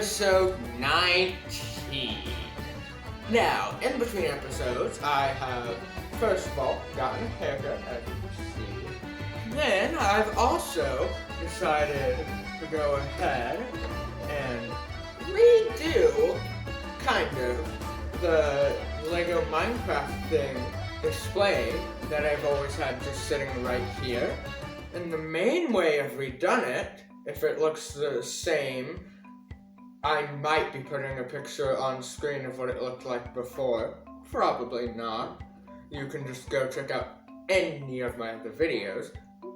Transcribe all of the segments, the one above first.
episode 19. Now, in between episodes, I have, first of all, gotten a haircut, as you can see. Then, I've also decided to go ahead and redo, kind of, the Lego Minecraft thing display that I've always had just sitting right here. And the main way I've redone it, if it looks the same, I might be putting a picture on screen of what it looked like before. Probably not. You can just go check out any of my other videos.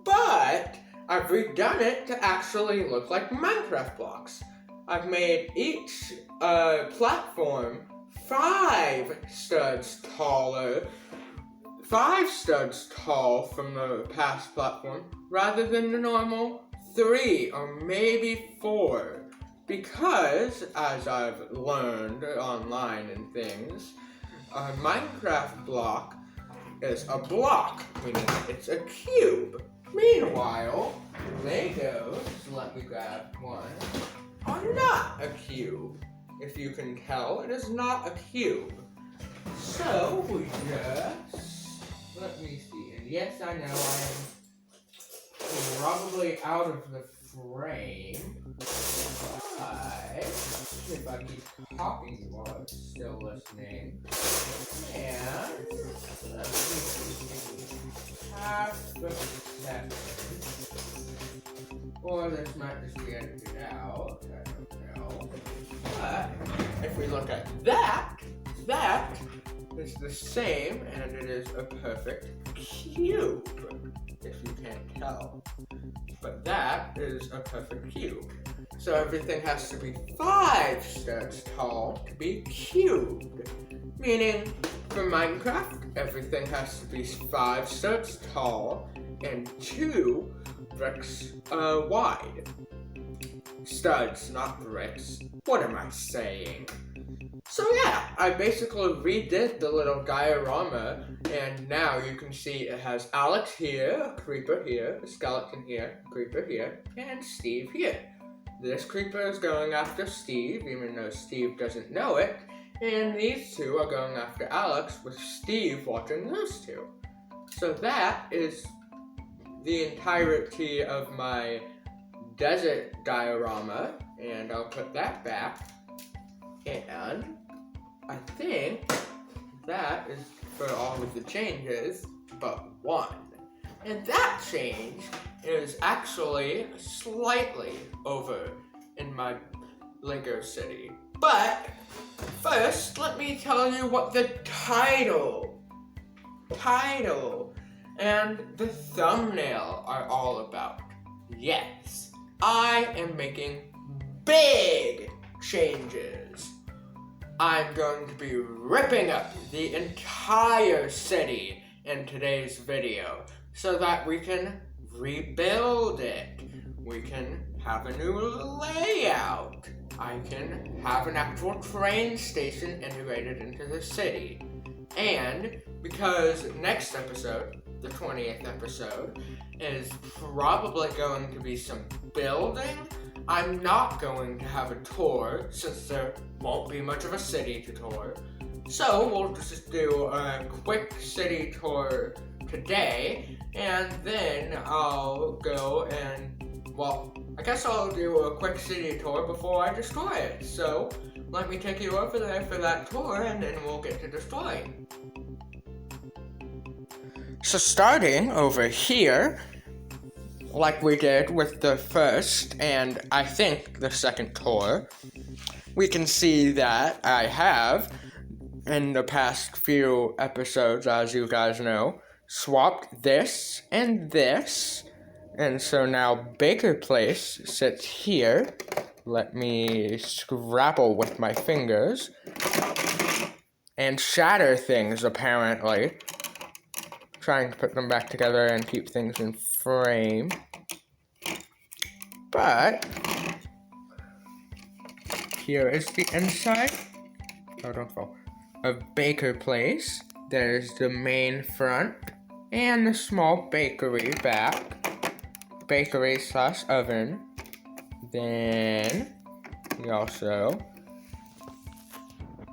But I've redone it to actually look like Minecraft blocks. I've made each platform 5 studs taller. 5 studs tall from the past platform, rather than the normal 3 or maybe 4. Because, as I've learned online and things, a Minecraft block is a block, meaning it's a cube. Meanwhile, Legos, let me grab one, are not a cube. If you can tell, it is not a cube. So, we just, let me see, and yes, I know I am probably out of the frame, but if I keep talking while I'm still listening, and let me see, half a second, or this might just be edited out, I don't know, but if we look at that is the same, and it is a perfect cube, if you can't tell. But that is a perfect cube. So everything has to be 5 studs tall to be cubed. Meaning, for Minecraft, everything has to be 5 studs tall and 2 bricks wide. Studs, not bricks. What am I saying? So yeah, I basically redid the little diorama, and now you can see it has Alex here, a creeper here, a skeleton here, a creeper here, and Steve here. This creeper is going after Steve, even though Steve doesn't know it, and these two are going after Alex, with Steve watching those two. So that is the entirety of my desert diorama, and I'll put that back. And I think that is for all of the changes but one. And that change is actually slightly over in my Lego city. But first, let me tell you what the title and the thumbnail are all about. Yes, I am making big changes. I'm going to be ripping up the entire city in today's video so that we can rebuild it. We can have a new layout. I can have an actual train station integrated into the city. And because next episode, the 20th episode, is probably going to be some building, I'm not going to have a tour since there won't be much of a city to tour. So we'll just do a quick city tour today, and then I'll go and, well, I guess I'll do a quick city tour before I destroy it. So let me take you over there for that tour, and then we'll get to destroying. So starting over here, like we did with the first and I think the second tour, we can see that I have, in the past few episodes, as you guys know, swapped this and this, and so now Baker Place sits here. Let me scrabble with my fingers and shatter things, apparently. Trying to put them back together and keep things in frame. But here is the inside. Oh, don't fall. Of Baker Place. There's the main front and the small bakery back. Bakery / oven. Then We also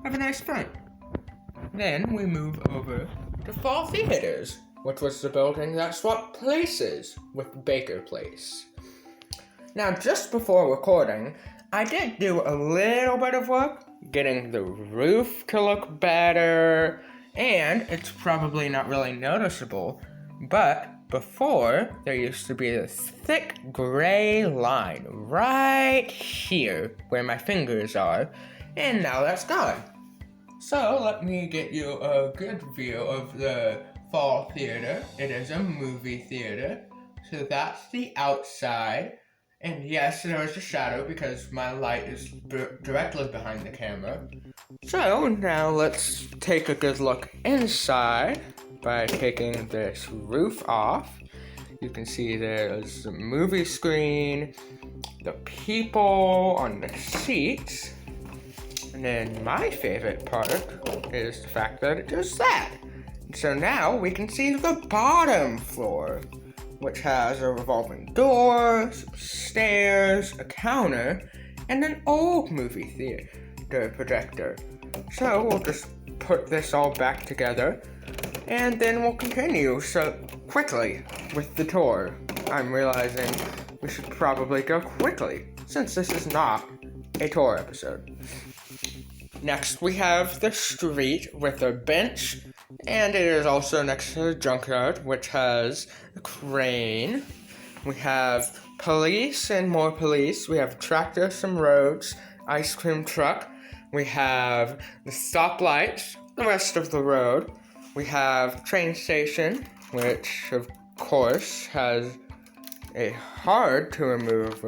have a nice front. Then we move over to Fall Theaters, which was the building that swapped places with Baker Place. Now, just before recording, I did do a little bit of work getting the roof to look better, and it's probably not really noticeable, but before, there used to be this thick gray line right here where my fingers are, and now that's gone. So let me get you a good view of the Fall Theater. It is a movie theater, so that's the outside. And yes, there is a shadow because my light is directly behind the camera. So now let's take a good look inside by taking this roof off. You can see there's the movie screen, the people on the seats, and then my favorite part is the fact that it does that. So now we can see the bottom floor, which has a revolving door, some stairs, a counter, and an old movie theater projector. So we'll just put this all back together, and then we'll continue so quickly with the tour. I'm realizing we should probably go quickly, since this is not a tour episode. Next, we have the street with a bench, and it is also next to the junkyard, which has a crane. We have police and more police. We have tractor, some roads, ice cream truck. We have the stoplights, the rest of the road. We have train station, which of course has a hard to remove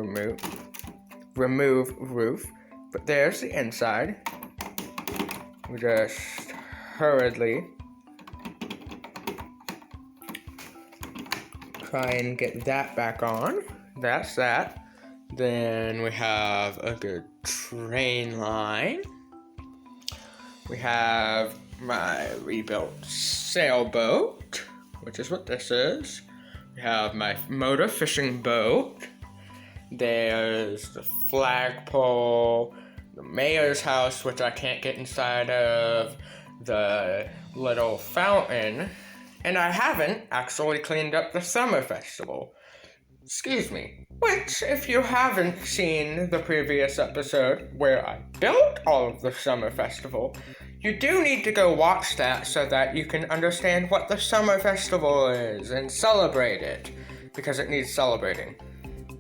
roof, but there's the inside. We just hurriedly try and get that back on. That's that. Then we have a good train line. We have my rebuilt sailboat, which is what this is. We have my motor fishing boat. There's the flagpole, the mayor's house, which I can't get inside of, the little fountain, and I haven't actually cleaned up the summer festival. Excuse me. Which, if you haven't seen the previous episode where I built all of the summer festival, you do need to go watch that so that you can understand what the summer festival is and celebrate it, because it needs celebrating.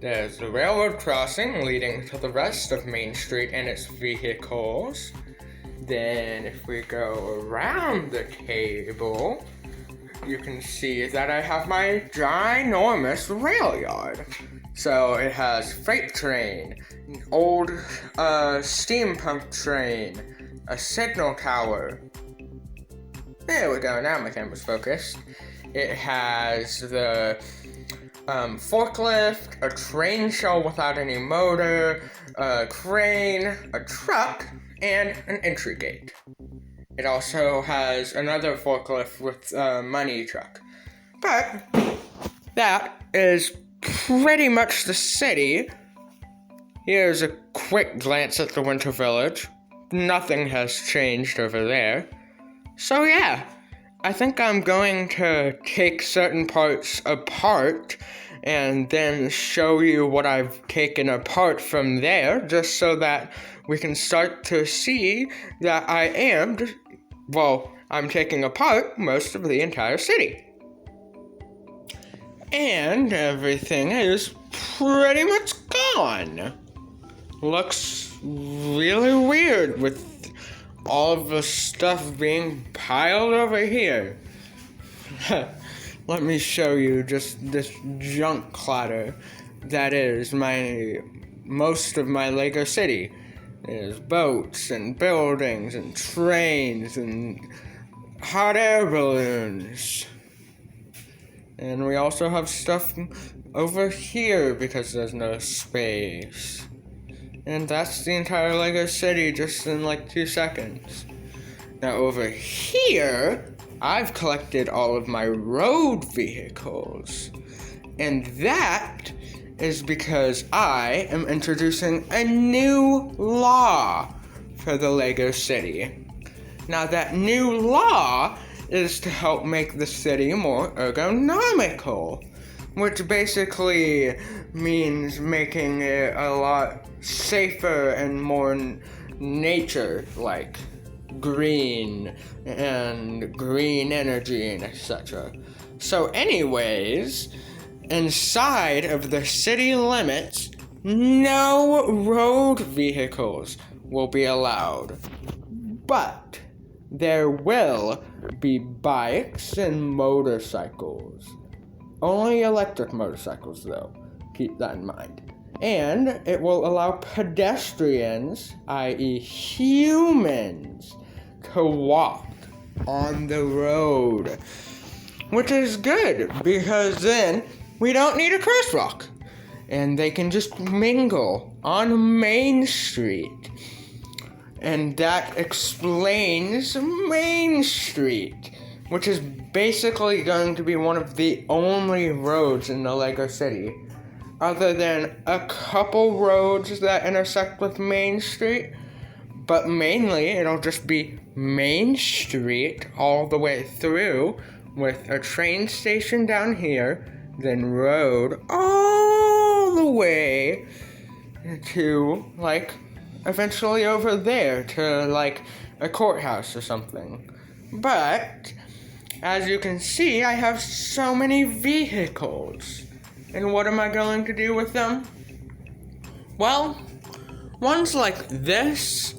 There's the railroad crossing leading to the rest of Main Street and its vehicles. Then if we go around the table, you can see that I have my ginormous rail yard. So it has freight train, an old steam pump train, a signal tower. There we go, now my camera's focused. It has the forklift, a train shell without any motor, a crane, a truck, and an entry gate. It also has another forklift with a money truck. But that is pretty much the city. Here's a quick glance at the Winter Village. Nothing has changed over there. So yeah, I think I'm going to take certain parts apart and then show you what I've taken apart from there, just so that we can start to see that I'm taking apart most of the entire city. And everything is pretty much gone. Looks really weird with all of the stuff being piled over here. Let me show you just this junk clutter that is most of my Lego city. There's boats and buildings and trains and hot air balloons. And we also have stuff over here because there's no space. And that's the entire Lego city just in like 2 seconds. Now over here, I've collected all of my road vehicles. And that is because I am introducing a new law for the Lego City. Now, that new law is to help make the city more ergonomical, which basically means making it a lot safer and more nature-like. Green and green energy and etc. So anyways, inside of the city limits, no road vehicles will be allowed. But there will be bikes and motorcycles. Only electric motorcycles though. Keep that in mind. And it will allow pedestrians, i.e. humans, to walk on the road. Which is good, because then we don't need a crosswalk. And they can just mingle on Main Street. And that explains Main Street, which is basically going to be one of the only roads in the Lego City. Other than a couple roads that intersect with Main Street, but mainly it'll just be Main Street all the way through with a train station down here, then road all the way to, eventually over there to, a courthouse or something. But, as you can see, I have so many vehicles. And what am I going to do with them? Well, ones like this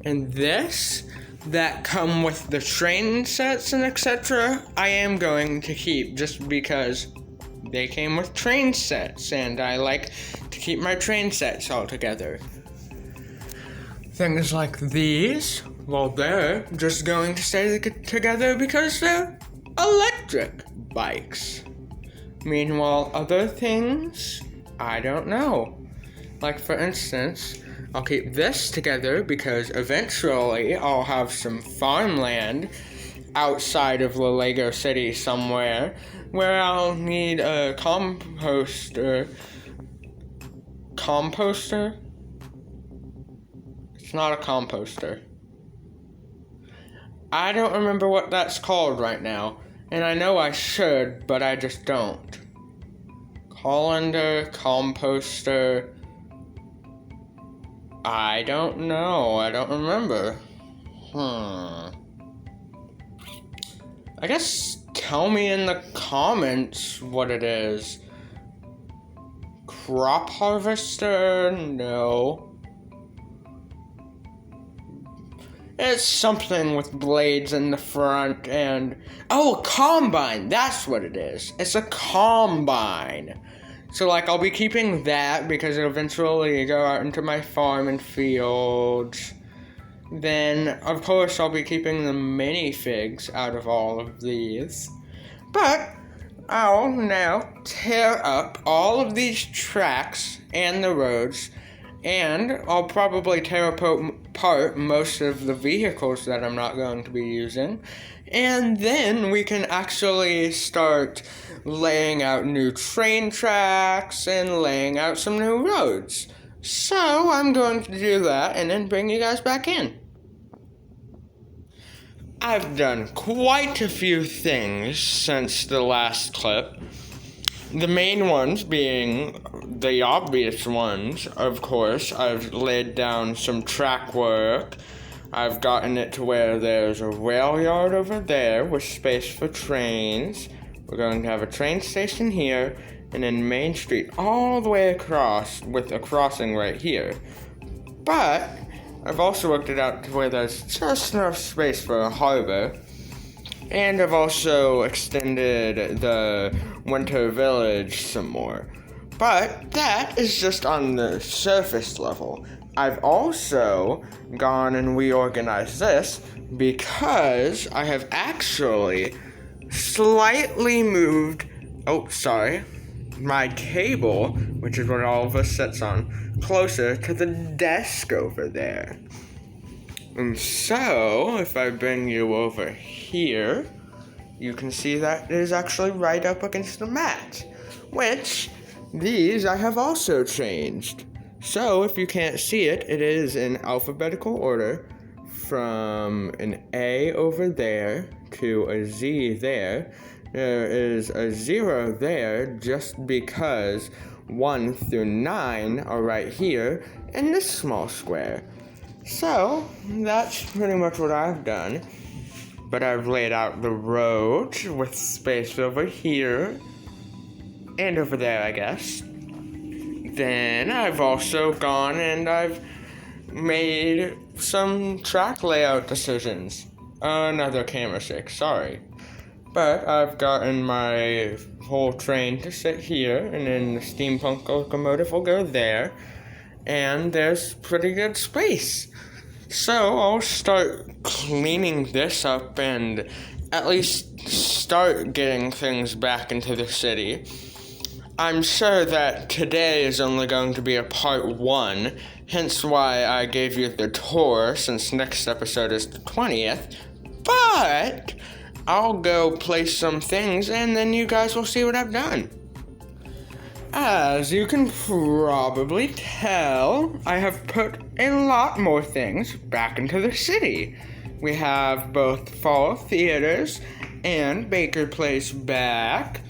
and this that come with the train sets and etc. I am going to keep just because they came with train sets and I like to keep my train sets all together. Things like these, well, they're just going to stay together because they're electric bikes. Meanwhile, other things, I don't know. Like, for instance, I'll keep this together because eventually I'll have some farmland outside of the Lego City somewhere where I'll need a composter? It's not a composter. I don't remember what that's called right now. And I know I should, but I just don't. Colander, composter. I don't know. I don't remember. I guess tell me in the comments what it is. Crop harvester? No. It's something with blades in the front and... Oh, a combine! That's what it is. It's a combine. So, I'll be keeping that because it'll eventually go out into my farm and fields. Then, of course, I'll be keeping the minifigs out of all of these. But, I'll now tear up all of these tracks and the roads. And I'll probably tear apart most of the vehicles that I'm not going to be using. And then we can actually start laying out new train tracks and laying out some new roads. So I'm going to do that and then bring you guys back in. I've done quite a few things since the last clip. The main ones being the obvious ones, of course. I've laid down some track work. I've gotten it to where there's a rail yard over there with space for trains. We're going to have a train station here, and then Main Street all the way across with a crossing right here. But I've also worked it out to where there's just enough space for a harbor. And I've also extended the Winter Village some more. But that is just on the surface level. I've also gone and reorganized this because I have actually slightly moved, my table, which is what all of us sits on, closer to the desk over there. And so, if I bring you over here, you can see that it is actually right up against the mat, which these I have also changed. So if you can't see it, it is in alphabetical order from an A over there to a Z there. There is a 0 there just because 1 through 9 are right here in this small square. So that's pretty much what I've done. But I've laid out the road with space over here and over there, I guess. Then I've also gone and I've made some track layout decisions. Another camera shake, sorry. But I've gotten my whole train to sit here, and then the steampunk locomotive will go there, and there's pretty good space. So I'll start cleaning this up and at least start getting things back into the city. I'm sure that today is only going to be a part 1, hence why I gave you the tour, since next episode is the 20th. But I'll go place some things and then you guys will see what I've done. As you can probably tell, I have put a lot more things back into the city. We have both Fall Theaters and Baker Place back.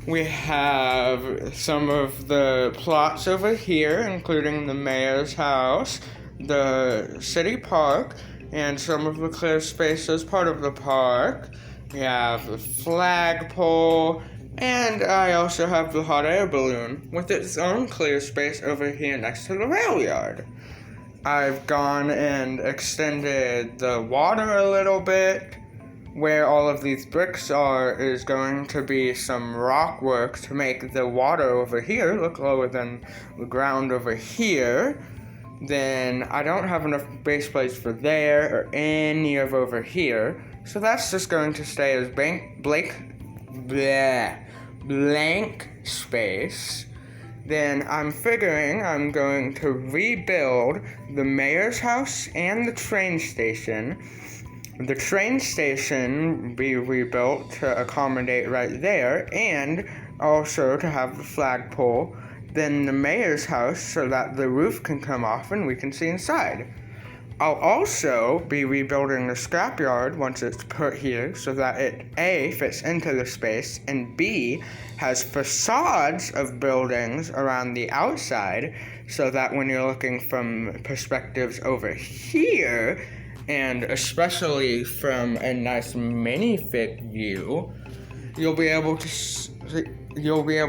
We have some of the plots over here, including the mayor's house, the city park, and some of the clear space as part of the park. We have the flagpole, and I also have the hot air balloon with its own clear space over here next to the rail yard. I've gone and extended the water a little bit. Where all of these bricks are is going to be some rock work to make the water over here look lower than the ground over here. Then I don't have enough base plates for there or any of over here. So that's just going to stay as blank space. Then I'm figuring I'm going to rebuild the mayor's house and the train station. The train station will be rebuilt to accommodate right there, and also to have the flagpole. Then the mayor's house so that the roof can come off and we can see inside. I'll also be rebuilding the scrapyard once it's put here so that it A, fits into the space, and B, has facades of buildings around the outside so that when you're looking from perspectives over here, and especially from a nice minifig view, you'll be able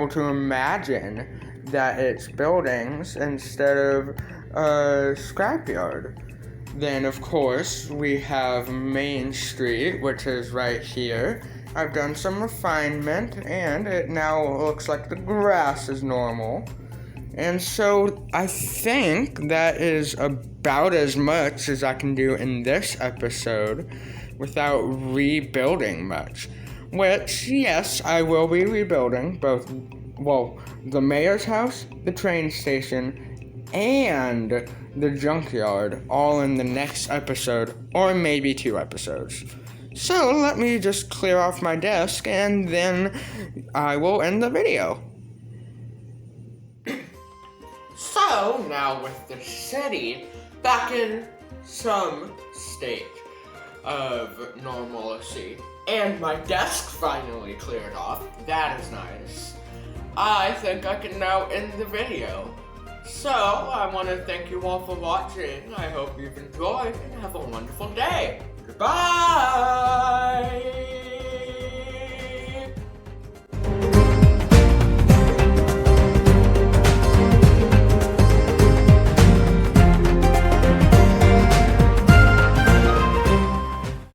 to imagine that it's buildings instead of a scrapyard. Then, of course, we have Main Street, which is right here. I've done some refinement, and it now looks like the grass is normal. And so I think that is about as much as I can do in this episode without rebuilding much. Which, yes, I will be rebuilding both, the mayor's house, the train station, and the junkyard, all in the next episode, or maybe 2 episodes. So let me just clear off my desk, and then I will end the video. So, now with the city back in some state of normalcy, and my desk finally cleared off, that is nice, I think I can now end the video. So, I want to thank you all for watching. I hope you've enjoyed and have a wonderful day. Goodbye!